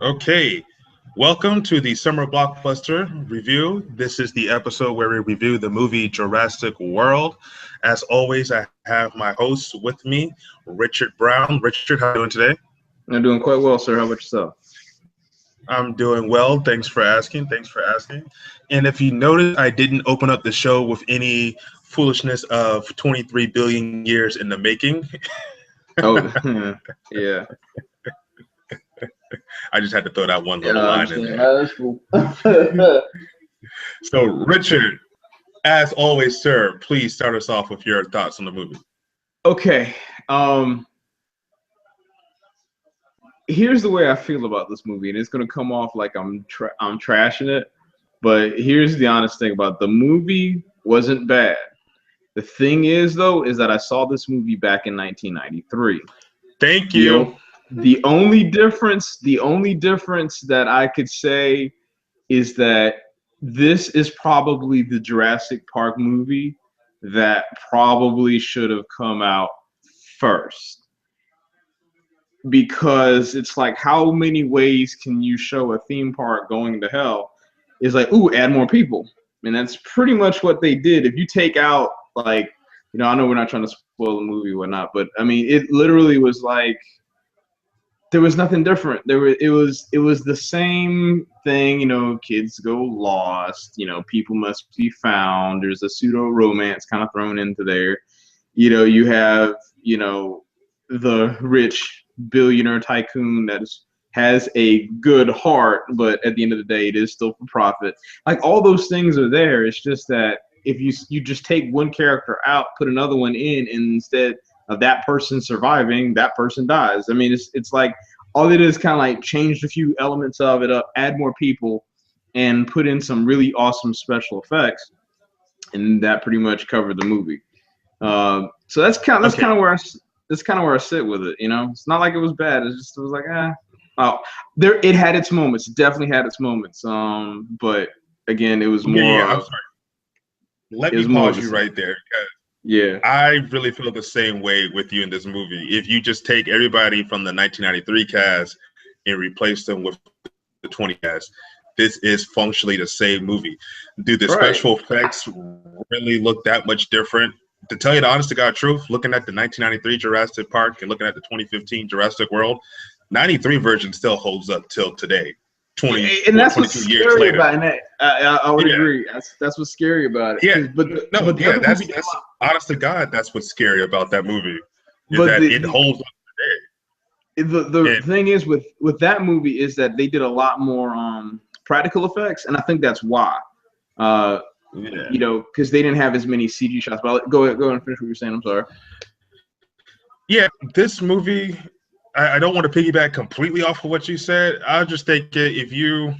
Okay, welcome to the Summer Blockbuster review. This is the episode where we review the movie Jurassic World. As always, I have my host with me, Richard Brown. Richard, how are you doing today? I'm doing quite well, sir. How about yourself? I'm doing well. Thanks for asking. Thanks for asking. And if you notice, I didn't open up the show with any foolishness of 23 billion years in the making. Oh, yeah. I just had to throw that one Yeah, little I line in understand. there. That's cool. So, Richard, as always, sir, please start us off with your thoughts on the movie. Okay. Um, Here's the way I feel about this movie, and it's gonna come off like I'm trashing it, but here's the honest thing about it. The movie wasn't bad. The thing is, though, is that I saw this movie back in 1993. Thank The you. o- the only difference that I could say is that this is probably the Jurassic Park movie that probably should have come out first. Because it's like, how many ways can you show a theme park going to hell? It's like, ooh, add more people. And that's pretty much what they did. If you take out, like, I know we're not trying to spoil the movie or whatnot, but I mean, it literally was like, there was nothing different. It was the same thing, kids go lost, people must be found. There's a pseudo romance kind of thrown into there. You have, the rich billionaire tycoon has a good heart, but at the end of the day, it is still for profit. Like, all those things are there. It's just that if you just take one character out, put another one in, and instead of that person surviving, that person dies. I mean, it's like all it is kind of like changed a few elements of it up, add more people, and put in some really awesome special effects, and that pretty much covered the movie. So that's kind of that's Okay. kind of where that's kind of where I sit with it. It's not like it was bad. It was like, oh, there it had its moments. It definitely had its moments. But again, it was Yeah, more yeah, I'm of sorry. Let it me was more of pause the you same. right there. Yeah. I really feel the same way with you in this movie. If you just take everybody from the 1993 cast and replace them with the 20 cast, this is functionally the same movie. Do the Right. special effects really look that much different? To tell you the honest to God truth, looking at the 1993 Jurassic Park and looking at the 2015 Jurassic World, 93 version still holds up till today, Yeah, and that's what's 22 years scary later. about it. I would Yeah, agree. That's what's scary about it. yeah. No, But the yeah, other movie did a that's lot. honest to God, that's what's scary about that movie, is But that the, it the holds up the today. thing is with that movie is that they did a lot more practical effects, and I think that's why. Uh, And yeah. because they didn't have as many CG shots. But go ahead and finish what you're saying. I'm sorry. Yeah, this movie, I don't want to piggyback completely off of what you said. I just think if you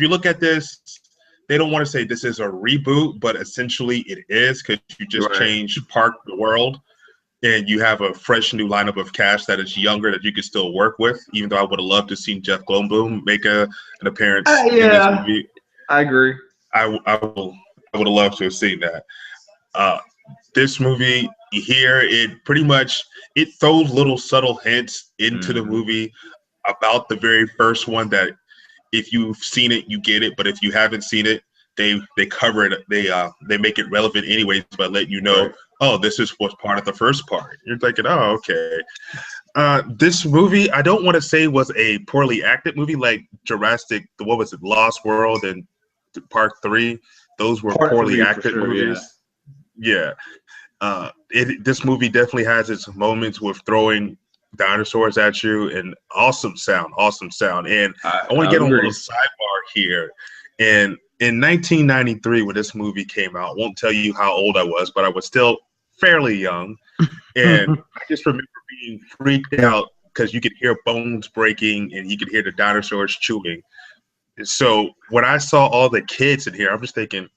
look at this, they don't want to say this is a reboot, but essentially it is, because you just Right. changed Park the World and you have a fresh new lineup of cast that is younger that you can still work with. Even though I would have loved to see Jeff Goldblum make an appearance in this Yeah, movie, I agree. I would have loved to have seen that. Uh, this movie here, it pretty much it throws little subtle hints into the Hmm. movie about the very first one that if you've seen it, you get it. But if you haven't seen it, they cover it. They make it relevant anyways by letting you know, Right. oh, this is what's part of the first part. You're thinking, oh, okay. This movie, I don't want to say was a poorly acted movie like Jurassic, what was it, Lost World and Part 3. Those were Part poorly three for acted sure. Yeah. movies. Yeah. This movie definitely has its moments with throwing dinosaurs at you, and awesome sound. And I want to I get on a little agree. sidebar here. And in 1993, when this movie came out, won't tell you how old I was, but I was still fairly young. And I just remember being freaked out because you could hear bones breaking and you could hear the dinosaurs chewing. So when I saw all the kids in here, I'm just thinking,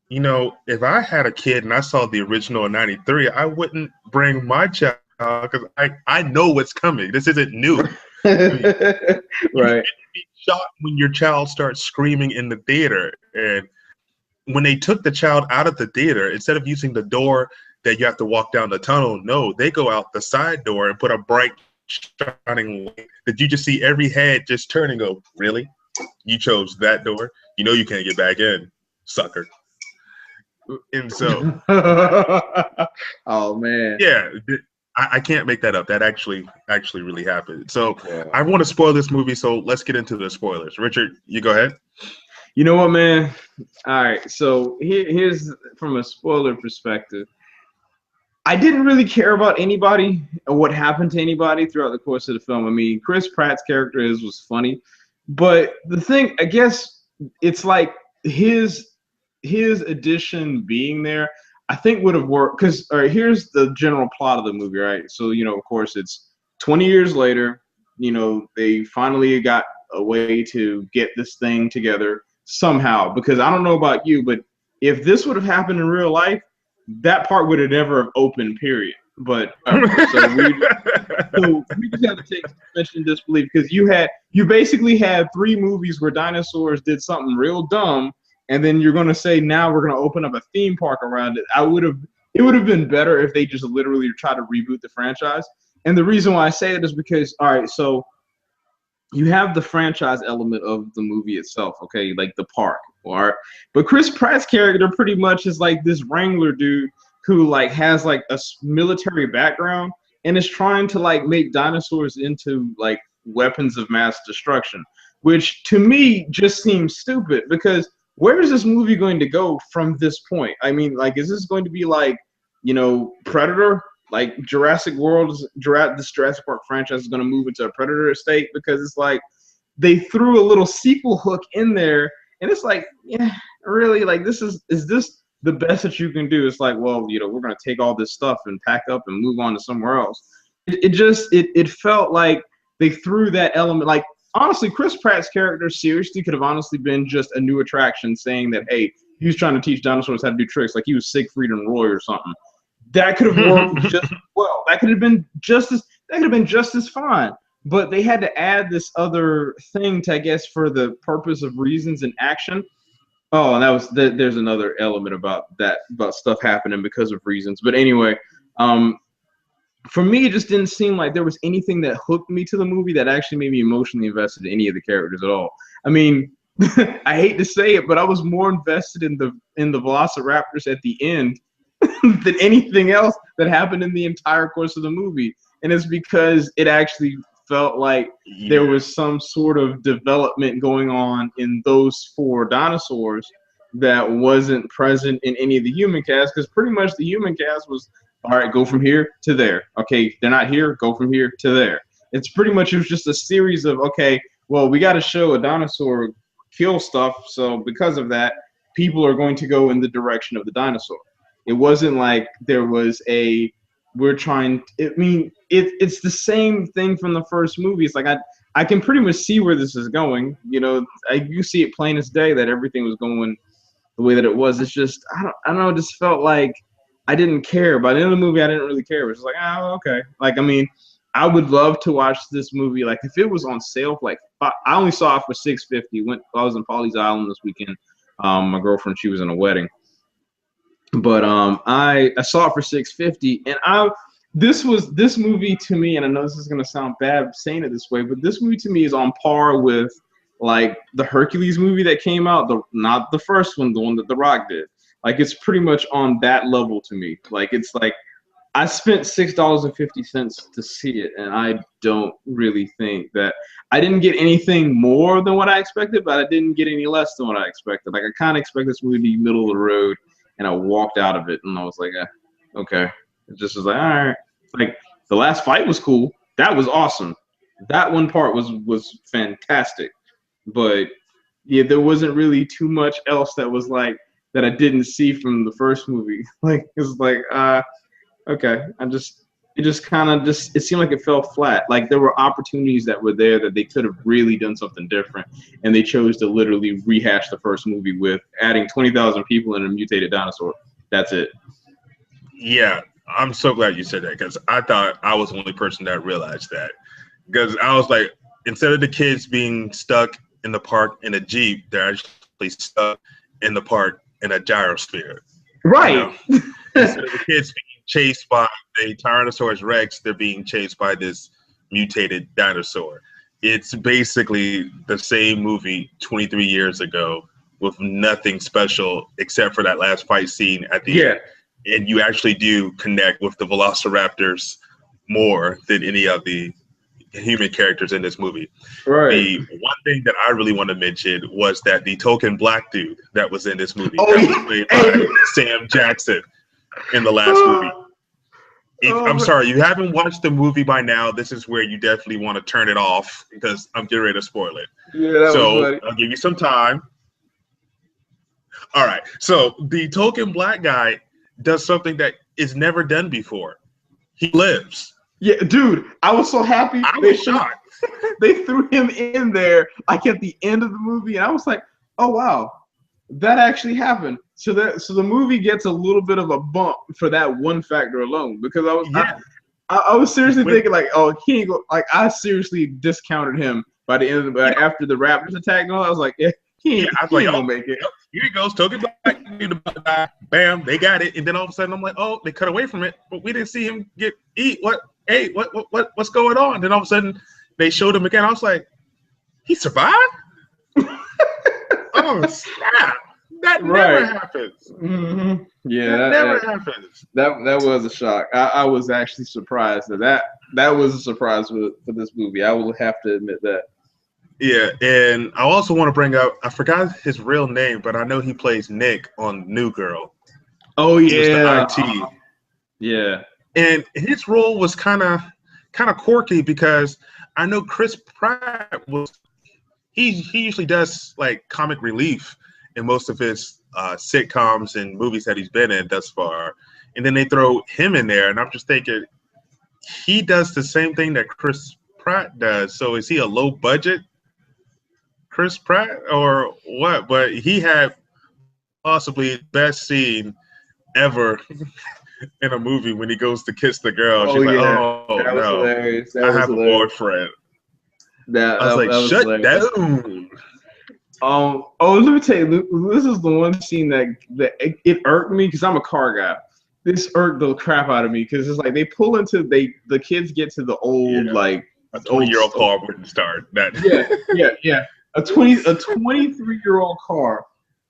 if I had a kid and I saw the original in 93, I wouldn't bring my child because I know what's coming. This isn't new. I mean, you Right. shouldn't be shocked when your child starts screaming in the theater. And when they took the child out of the theater, instead of using the door that you have to walk down the tunnel, no, they go out the side door and put a bright shining light that you just see every head just turn and go, really? You chose that door? You know you can't get back in, sucker. And so, oh man, yeah, I can't make that up. That actually really happened. So yeah. I want to spoil this movie, so let's get into the spoilers. Richard, you go ahead. You know what, man? All right, so here's from a spoiler perspective. I didn't really care about anybody or what happened to anybody throughout the course of the film. I mean, Chris Pratt's character was funny, but the thing, I guess, it's like his addition being there, I think would have worked. Because, all right, here's the general plot of the movie, right? So, you know, of course, it's 20 years later. You know, they finally got a way to get this thing together somehow. Because I don't know about you, but if this would have happened in real life, that part would have never have opened, period. But so we just have to take suspension of disbelief, because you basically had 3 movies where dinosaurs did something real dumb, and then you're gonna say now we're gonna open up a theme park around it. It would have been better if they just literally tried to reboot the franchise. And the reason why I say that is because, all right, so you have the franchise element of the movie itself, okay, like the park, all right? But Chris Pratt's character pretty much is like this Wrangler dude who like has like a military background and is trying to like make dinosaurs into like weapons of mass destruction, which to me just seems stupid, because where is this movie going to go from this point? I mean, like, is this going to be like, you know, Predator? Like Jurassic World, this Jurassic Park franchise is going to move into a Predator estate, because it's like they threw a little sequel hook in there, and it's like, yeah, really, like is this the best that you can do? It's like, well, you know, we're going to take all this stuff and pack up and move on to somewhere else. It felt like they threw that element. Like, honestly, Chris Pratt's character seriously could have honestly been just a new attraction saying that, hey, he was trying to teach dinosaurs how to do tricks, like he was Siegfried and Roy or something. That could have worked just well. That could have been just as fine. But they had to add this other thing to, I guess, for the purpose of reasons and action. Oh, and there's another element about that, about stuff happening because of reasons. But anyway, for me, it just didn't seem like there was anything that hooked me to the movie that actually made me emotionally invested in any of the characters at all. I mean, I hate to say it, but I was more invested in the Velociraptors at the end than anything else that happened in the entire course of the movie. And it's because it actually felt like there was some sort of development going on in those 4 dinosaurs that wasn't present in any of the human cast, because pretty much the human cast was, all right, go from here to there. Okay, they're not here, go from here to there. It was just a series of, okay, well, we got to show a dinosaur kill stuff, so because of that, people are going to go in the direction of the dinosaur. It wasn't like there was it's the same thing from the first movie. It's like I can pretty much see where this is going. You know, you see it plain as day that everything was going the way that it was. It's just, I don't know, it just felt like I didn't care. By the end of the movie, I didn't really care. It was like, oh, okay. Like, I mean, I would love to watch this movie. Like, if it was on sale, like, I only saw it for $6.50. I was in Pawleys Island this weekend. My girlfriend, she was in a wedding. But I saw it for $6.50, and this movie to me, and I know this is gonna sound bad saying it this way, but this movie to me is on par with like the Hercules movie that came out, not the first one, the one that The Rock did. Like, it's pretty much on that level to me. Like, it's like I spent $6.50 to see it, and I don't really think that I didn't get anything more than what I expected, but I didn't get any less than what I expected. Like, I kind of expect this movie to be middle of the road. And I walked out of it, and I was like, okay. It just was like, all right. Like, the last fight was cool. That was awesome. That one part was fantastic. But yeah, there wasn't really too much else that was like that I didn't see from the first movie. Like, it's like, okay. It seemed like it fell flat. Like, there were opportunities that were there that they could have really done something different, and they chose to literally rehash the first movie with adding 20,000 people and a mutated dinosaur. That's it. Yeah, I'm so glad you said that, because I thought I was the only person that realized that. Because I was like, instead of the kids being stuck in the park in a Jeep, they're actually stuck in the park in a gyrosphere. Right. You know? Instead of the kids being chased by the Tyrannosaurus Rex, they're being chased by this mutated dinosaur. It's basically the same movie 23 years ago with nothing special except for that last fight scene at the end. And you actually do connect with the velociraptors more than any of the human characters in this movie. Right. The one thing that I really want to mention was that the token black dude that was in this movie, that was played by Sam Jackson in the last movie. I'm sorry, you haven't watched the movie by now. This is where you definitely want to turn it off because I'm getting ready to spoil it. Yeah, so I'll give you some time. All right. So the token black guy does something that is never done before. He lives. Yeah, dude, I was so happy. I was shocked. They threw him in there like at the end of the movie, and I was like, oh wow, that actually happened. So the movie gets a little bit of a bump for that one factor alone, because I was seriously thinking like, oh, he ain't go, like I seriously discounted him by the end of the after the Raptors attacked. I was like, yeah, he ain't gonna make it. Here he goes, token black. Bam, they got it, and then all of a sudden I'm like, oh, they cut away from it, but we didn't see him eat. What? Hey, what's going on? And then all of a sudden they showed him again. I was like, he survived? Oh snap! That never happens. Mm-hmm. Yeah, that never happens. That was a shock. I was actually surprised that was a surprise for this movie. I will have to admit that. Yeah, and I also want to bring up, I forgot his real name, but I know he plays Nick on New Girl. Oh yeah, he was the IT. Yeah, and his role was kind of quirky because I know Chris Pratt he usually does like comic relief in most of his sitcoms and movies that he's been in thus far, and then they throw him in there, and I'm just thinking he does the same thing that Chris Pratt does. So is he a low budget Chris Pratt or what? But he had possibly the best scene ever in a movie when he goes to kiss the girl. She's like, oh, that was no, hilarious. I have a boyfriend. I was like, shut down. Let me tell you, this is the one scene that it irked me because I'm a car guy. This irked the crap out of me because it's like they pull into the kids get to the old like a 20-year-old car wouldn't start. That yeah. A 23-year-old car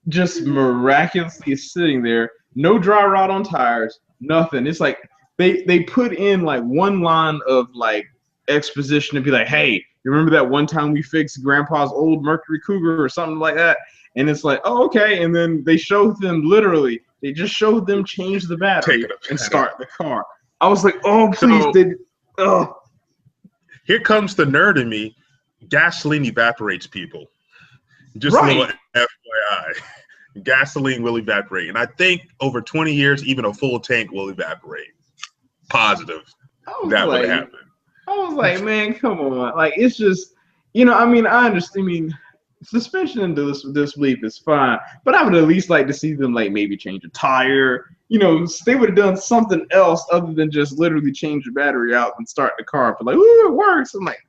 just miraculously is sitting there, no dry rot on tires, nothing. It's like they put in like one line of like exposition to be like, hey, you remember that one time we fixed Grandpa's old Mercury Cougar or something like that? And it's like, oh, okay. And then they showed them literally, they just showed them change the battery and start the car. I was like, oh, please, Here comes the nerd in me. Gasoline evaporates people. Just a little FYI. Gasoline will evaporate. And I think over 20 years, even a full tank will evaporate. Positive. That would happen. I was like, man, come on. Like, it's just, I mean, I understand. I mean, suspension and disbelief is fine. But I would at least like to see them, like, maybe change a tire. They would have done something else other than just literally change the battery out and start the car. But like, ooh, it works. I'm like,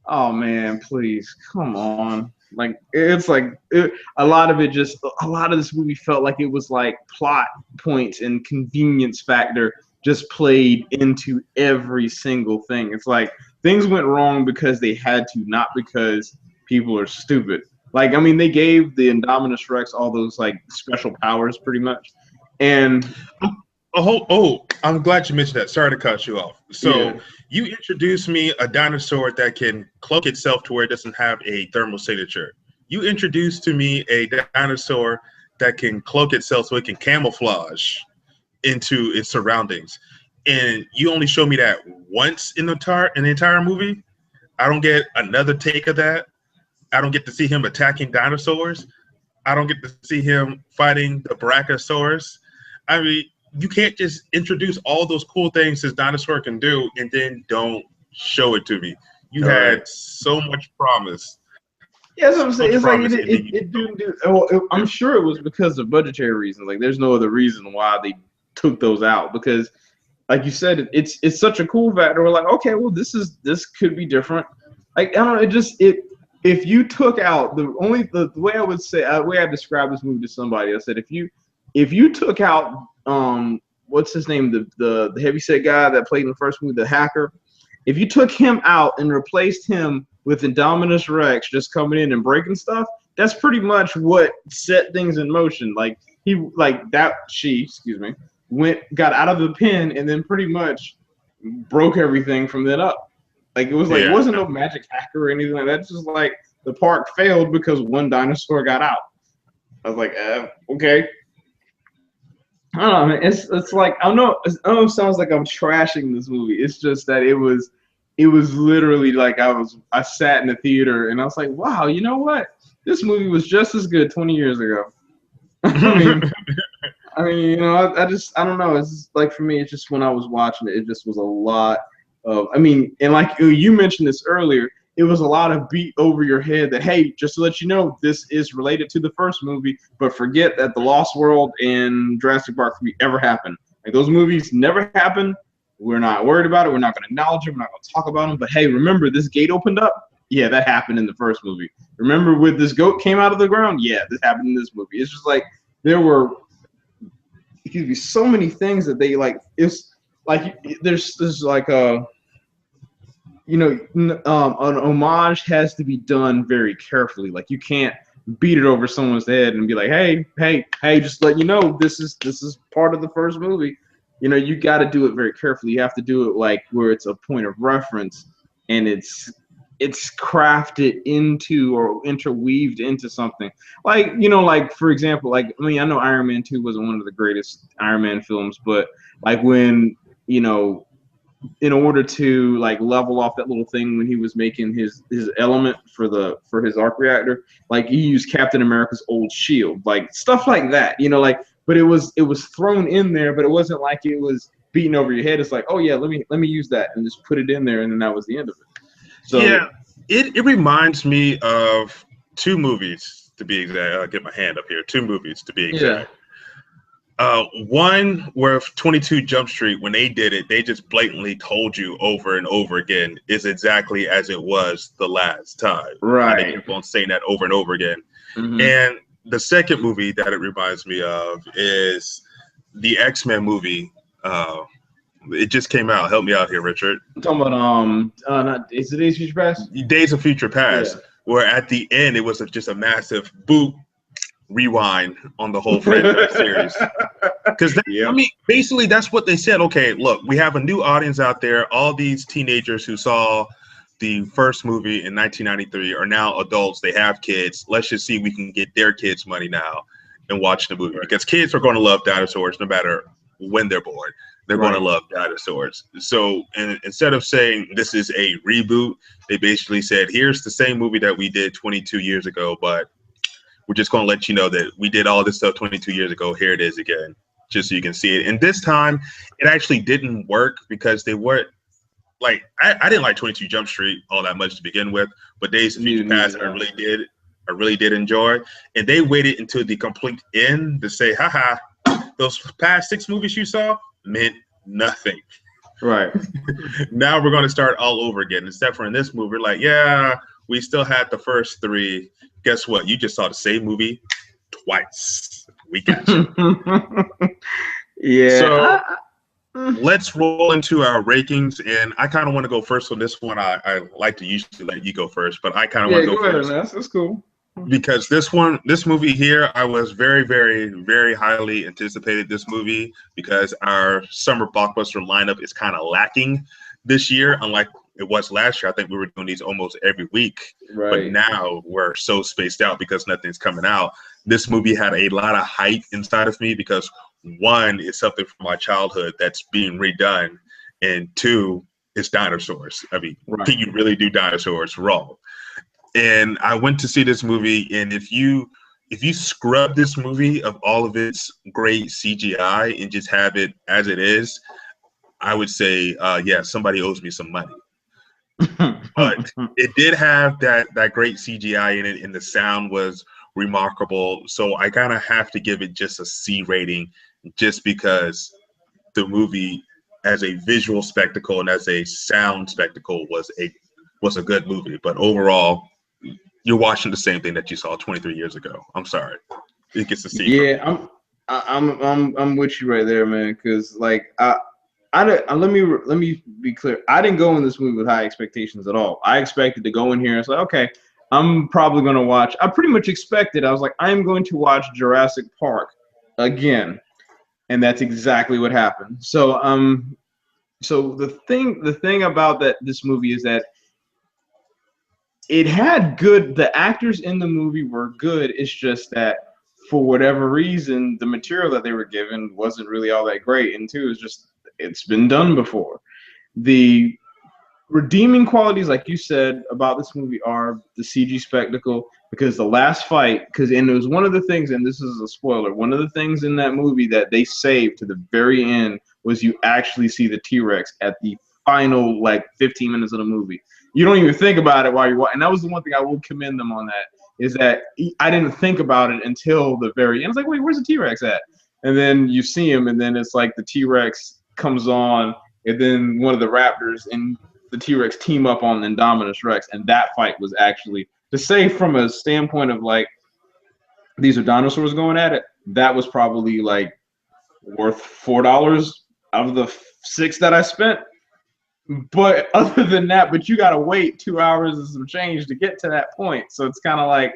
oh man, please, come on. Like, it's like a lot of this movie felt like it was like plot points and convenience factor just played into every single thing. It's like things went wrong because they had to, not because people are stupid. Like, I mean, they gave the Indominus Rex all those like special powers pretty much. And I'm glad you mentioned that. Sorry to cut you off. So you introduced me a dinosaur that can cloak itself to where it doesn't have a thermal signature. You introduced to me a dinosaur that can cloak itself so it can camouflage into its surroundings. And you only show me that once in the entire movie. I don't get another take of that. I don't get to see him attacking dinosaurs. I don't get to see him fighting the Brachiosaurus. I mean, you can't just introduce all those cool things this dinosaur can do and then don't show it to me. You had so much promise. Yeah, that's what I'm saying. It's like it didn't do. Well, I'm sure it was because of budgetary reasons. Like, there's no other reason why they took those out, because, like you said, it's such a cool factor. We're like, okay, well, this could be different. Like, I don't know. If you took out the way I would say, the way I describe this movie to somebody, I said if you took out what's his name, the heavyset guy that played in the first movie, the hacker, If you took him out and replaced him with Indominus Rex just coming in and breaking stuff, that's pretty much what set things in motion. Like excuse me, got out of the pen and then pretty much broke everything from then up. Like it was like, it wasn't no magic hacker or anything like that. It's just like the park failed because one dinosaur got out. I was like, okay. I don't know, man. It's like I know it sounds like I'm trashing this movie. It's just that it was literally like I sat in the theater and I was like, wow, you know what? This movie was just as good 20 years ago. I mean, you know, I don't know. It's just, like for me, it's just when I was watching it, it just was a lot of. I mean, and like you mentioned this earlier, it was a lot of beat over your head that, hey, just to let you know, this is related to the first movie, but forget that the Lost World and Jurassic Park ever happened. Like those movies never happened. We're not worried about it. We're not going to acknowledge them. We're not going to talk about them. But hey, remember this gate opened up? Yeah, that happened in the first movie. Remember when this goat came out of the ground? Yeah, this happened in this movie. It's just like there were, so many things that they like. It's like there's like an homage has to be done very carefully. Like you can't beat it over someone's head and be like, hey, just let you know this is part of the first movie. You know, you got to do it very carefully. You have to do it like where it's a point of reference and it's crafted into or interweaved into something. Like, you know, like for example, like I mean, I know Iron Man 2 wasn't one of the greatest Iron Man films, but like when, you know, in order to like level off that little thing when he was making his element for his arc reactor, like he used Captain America's old shield, like stuff like that, you know, like, but it was thrown in there, but it wasn't like it was beating over your head. It's like, oh yeah, let me use that and just put it in there, and then that was the end of it. So yeah, it reminds me of two movies to be exact. I'll get my hand up here. Two movies to be exact. One where 22 Jump Street, when they did it, they just blatantly told you over and over again is exactly as it was the last time. Right. And they keep on saying that over and over again. Mm-hmm. And the second movie that it reminds me of is the X-Men movie. It just came out. Help me out here, Richard. I'm talking about is it Days of Future Past? Days of Future Past, where at the end it was just a massive boot rewind on the whole franchise series. Because I mean, basically that's what they said. Okay, look, we have a new audience out there. All these teenagers who saw the first movie in 1993 are now adults. They have kids. Let's just see if we can get their kids money now and watch the movie, because kids are going to love dinosaurs no matter when they're born. They're going to love dinosaurs. So instead of saying this is a reboot, they basically said, here's the same movie that we did 22 years ago, but we're just going to let you know that we did all this stuff 22 years ago. Here it is again, just so you can see it. And this time, it actually didn't work because they weren't like, I didn't like 22 Jump Street all that much to begin with, but Days of Future Past, I really did enjoy. And they waited until the complete end to say, haha, those past 6 movies you saw meant nothing. Right. Now we're going to start all over again. Except for in this movie, we're like, yeah, we still had the first 3. Guess what? You just saw the same movie twice. We got you. Yeah. So let's roll into our rankings. And I kind of want to go first on this one. I like to usually let you go first, but I kind of want to go first. Ahead, that's cool. Because this movie here, I was very, very, very highly anticipated this movie because our summer blockbuster lineup is kind of lacking this year, unlike it was last year. I think we were doing these almost every week, but now we're so spaced out because nothing's coming out. This movie had a lot of hype inside of me because 1, is something from my childhood that's being redone, and 2, it's dinosaurs. I mean, can you really do dinosaurs wrong? And I went to see this movie, and if you scrub this movie of all of its great CGI and just have it as it is, I would say, yeah, somebody owes me some money. But it did have that great CGI in it, and the sound was remarkable. So I kind of have to give it just a C rating, just because the movie, as a visual spectacle and as a sound spectacle, was a good movie. But overall, you're watching the same thing that you saw 23 years ago. I'm sorry, it gets a C. Yeah, I'm with you right there, man. Because like I let me be clear. I didn't go in this movie with high expectations at all. I expected to go in here and say, okay, I'm probably going to watch. I pretty much expected. I was like, I'm going to watch Jurassic Park again, and that's exactly what happened. So the thing about this movie is that it had good. The actors in the movie were good. It's just that for whatever reason, the material that they were given wasn't really all that great. And two, it's been done before. The redeeming qualities, like you said, about this movie are the CG spectacle, because the last fight, and it was one of the things, and this is a spoiler, one of the things in that movie that they saved to the very end was you actually see the T-Rex at the final, like, 15 minutes of the movie. You don't even think about it while you're watching. And that was the one thing I will commend them on, that is that I didn't think about it until the very end. I was like, wait, where's the T-Rex at? And then you see him, and then it's like the T-Rex comes on, and then one of the raptors and the T-Rex team up on the Indominus Rex, and that fight was actually, to say from a standpoint of like, these are dinosaurs going at it, that was probably like worth $4 out of the $6 that I spent. But other than that, but you gotta wait 2 hours and some change to get to that point. So it's kind of like,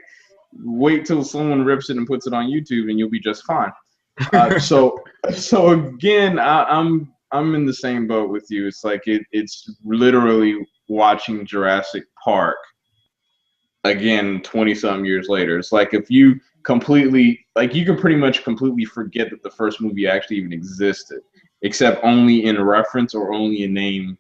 wait till someone rips it and puts it on YouTube, and you'll be just fine. So again, I'm in the same boat with you. It's like it's literally watching Jurassic Park again 20-something years later. It's like if you completely, like, you can pretty much completely forget that the first movie actually even existed, except only in reference or only in name,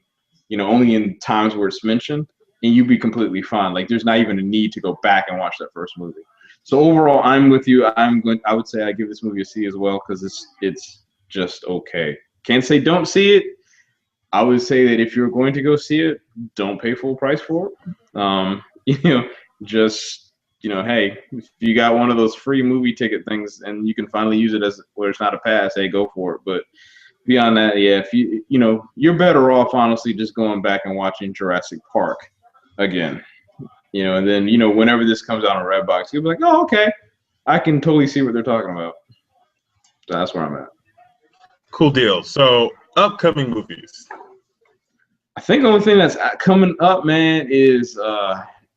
only in times where it's mentioned, and you'd be completely fine. Like, there's not even a need to go back and watch that first movie. So overall, I'm with you. I would say I give this movie a C as well, because it's just okay. Can't say don't see it. I would say that if you're going to go see it, don't pay full price for it. Just, hey, if you got one of those free movie ticket things and you can finally use it as where it's not a pass, hey, go for it. But beyond that, yeah, if you're better off honestly just going back and watching Jurassic Park again. And then, whenever this comes out on Redbox, you'll be like, oh, okay, I can totally see what they're talking about. So that's where I'm at. Cool deal. So, upcoming movies. I think the only thing that's coming up, man, is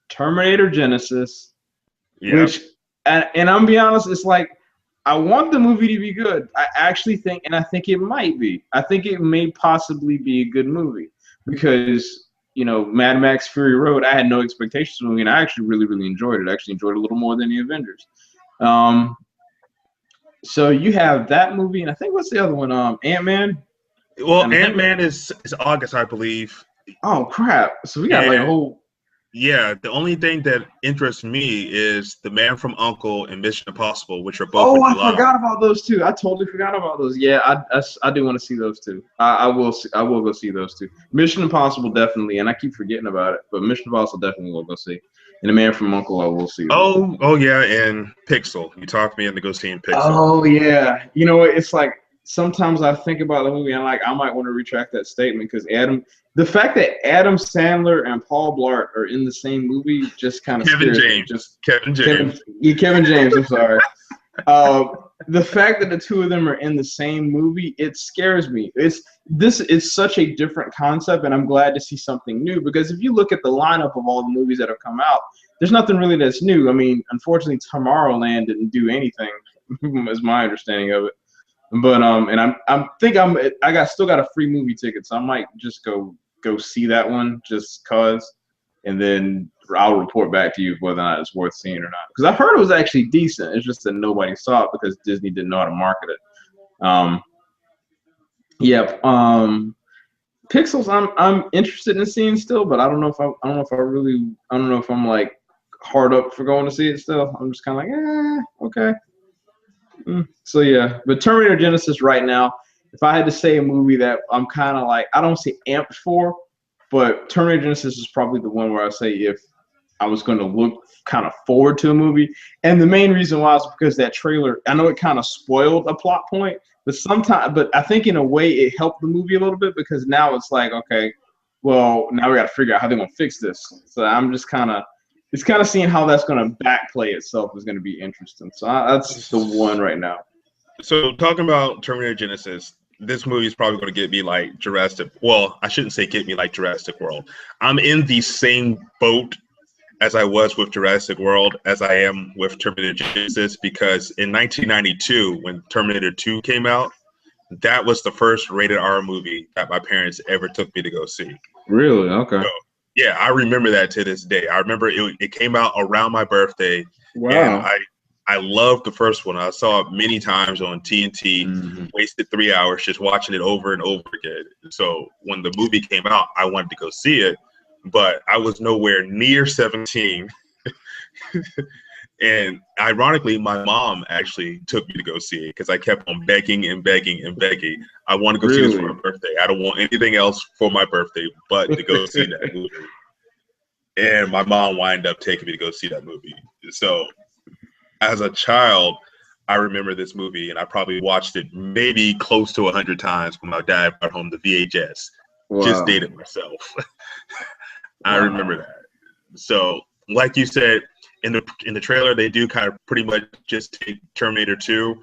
Terminator Genesis. Yeah. Which, and I'm be honest, it's like, I want the movie to be good. I actually think, and I think it might be. I think it may possibly be a good movie because, Mad Max Fury Road, I had no expectations from it, and I actually really, really enjoyed it. I actually enjoyed it a little more than the Avengers. So you have that movie, and I think, what's the other one? Ant-Man? Well, Ant-Man is August, I believe. Oh, crap. So we got like a whole... Yeah, the only thing that interests me is The Man from U.N.C.L.E. and Mission Impossible, which are both in July. I forgot about those two. I totally forgot about those. Yeah, I do want to see those two. I will go see those two. Mission Impossible, definitely, and I keep forgetting about it, but Mission Impossible definitely will go see. And The Man from U.N.C.L.E. I will see. Oh yeah, and Pixel. You talked me into go seeing Pixel. Oh yeah. It's like, sometimes I think about the movie and I might want to retract that statement, because the fact that Adam Sandler and Paul Blart are in the same movie just kind of Kevin James. Kevin James. Kevin James. I'm sorry. The fact that the two of them are in the same movie, it scares me. It's such a different concept, and I'm glad to see something new, because if you look at the lineup of all the movies that have come out, there's nothing really that's new. I mean, unfortunately, Tomorrowland didn't do anything, is my understanding of it. But and I still got a free movie ticket, so I might just go see that one just cause, and then I'll report back to you whether or not it's worth seeing or not. Because I heard it was actually decent. It's just that nobody saw it because Disney didn't know how to market it. Pixels, I'm interested in seeing still, but I don't know if I'm like hard up for going to see it still. I'm just kind of like, okay. So yeah, but Terminator Genesis right now, if I had to say a movie that I'm kind of like, I don't say amped for, but Terminator Genesis is probably the one where I say if I was going to look kind of forward to a movie. And the main reason why is because that trailer, I know it kind of spoiled a plot point, but I think in a way it helped the movie a little bit, because now it's like, okay, well, now we got to figure out how they're going to fix this. So I'm just it's kind of seeing how that's going to backplay itself is going to be interesting. So that's the one right now. So talking about Terminator Genesis, this movie is probably going to get me like Jurassic. Well, I shouldn't say get me like Jurassic World. I'm in the same boat as I was with Jurassic World as I am with Terminator Genesis, because in 1992, when Terminator 2 came out, that was the first rated R movie that my parents ever took me to go see. Really? Okay. So, yeah, I remember that to this day. I remember it came out around my birthday. Wow. And I loved the first one. I saw it many times on TNT, wasted 3 hours just watching it over and over again. So when the movie came out, I wanted to go see it, but I was nowhere near 17. And ironically, my mom actually took me to go see it because I kept on begging and begging and begging. I want to go see this for my birthday. I don't want anything else for my birthday but to go see that movie. And my mom wound up taking me to go see that movie. So as a child, I remember this movie, and I probably watched it maybe close to 100 times when my dad brought home the VHS. Wow. Just dated myself. I remember that. So, like you said, in the trailer, they do kind of pretty much just take Terminator 2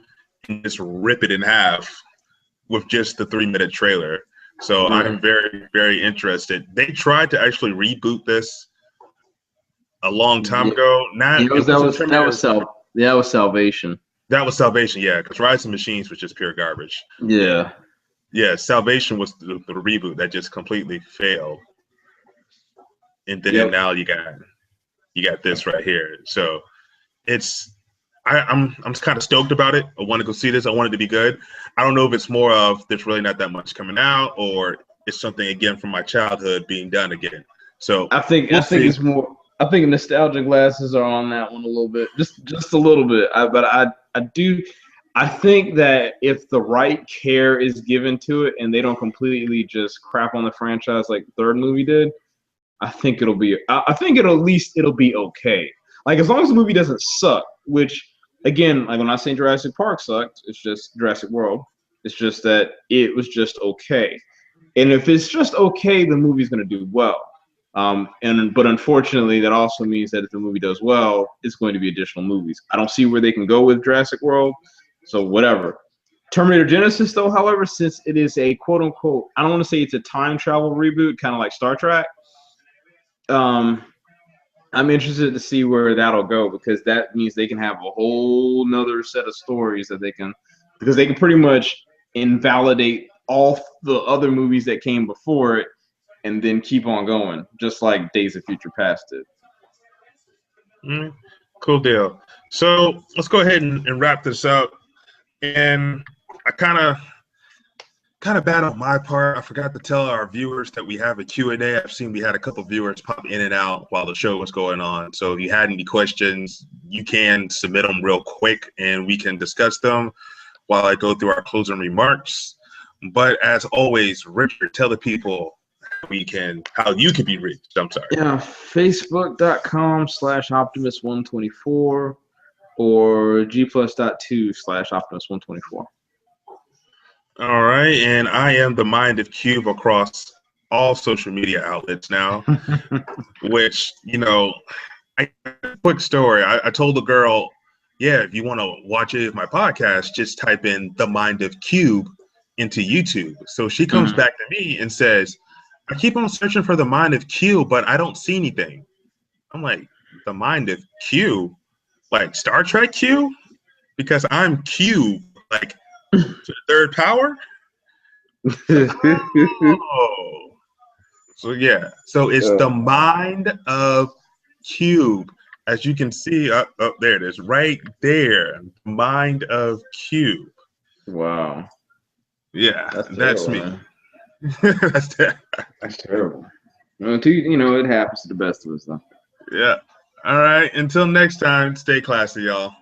and just rip it in half with just the 3-minute trailer. So I'm very, very interested. They tried to actually reboot this a long time ago. That was Salvation. That was Salvation, yeah, because Rise of Machines was just pure garbage. Yeah. Yeah, Salvation was the reboot that just completely failed. And then now you got this right here. So I'm kind of stoked about it. I want to go see this. I want it to be good. I don't know if it's more of there's really not that much coming out, or it's something again from my childhood being done again. So I think it's more. I think nostalgia glasses are on that one a little bit, just a little bit. I think that if the right care is given to it and they don't completely just crap on the franchise like the third movie did, I think it'll be okay. Like, as long as the movie doesn't suck, which, again, like, I'm not saying Jurassic Park sucked. It's just Jurassic World. It's just that it was just okay. And if it's just okay, the movie's going to do well. But unfortunately, that also means that if the movie does well, it's going to be additional movies. I don't see where they can go with Jurassic World, so whatever. Terminator Genesis, though, however, since it is a quote-unquote, I don't want to say it's a time travel reboot, kind of like Star Trek, I'm interested to see where that'll go, because that means they can have a whole nother set of stories that they can pretty much invalidate all the other movies that came before it and then keep on going, just like Days of Future Past did. Cool deal. So let's go ahead and wrap this up. And I kind of bad on my part. I forgot to tell our viewers that we have a Q&A. I've seen we had a couple viewers pop in and out while the show was going on. So if you had any questions, you can submit them real quick and we can discuss them while I go through our closing remarks. But as always, Richard, tell the people how you can be reached. I'm sorry. Yeah, facebook.com/Optimus124 or gplus.2/Optimus124. All right, and I am the Mind of Cube across all social media outlets now, which, quick story. I told the girl, yeah, if you want to watch any of my podcast, just type in the Mind of Cube into YouTube. So she comes back to me and says, I keep on searching for the Mind of Q, but I don't see anything. I'm like, the Mind of Q? Like Star Trek Q? Because I'm Q, like to the third power? Oh. So yeah, so it's the Mind of Cube. As you can see, up there it is, right there. Mind of Cube. Wow. Yeah, that's me. That's terrible. Well, it happens to the best of us, though. Yeah. All right. Until next time, stay classy, y'all.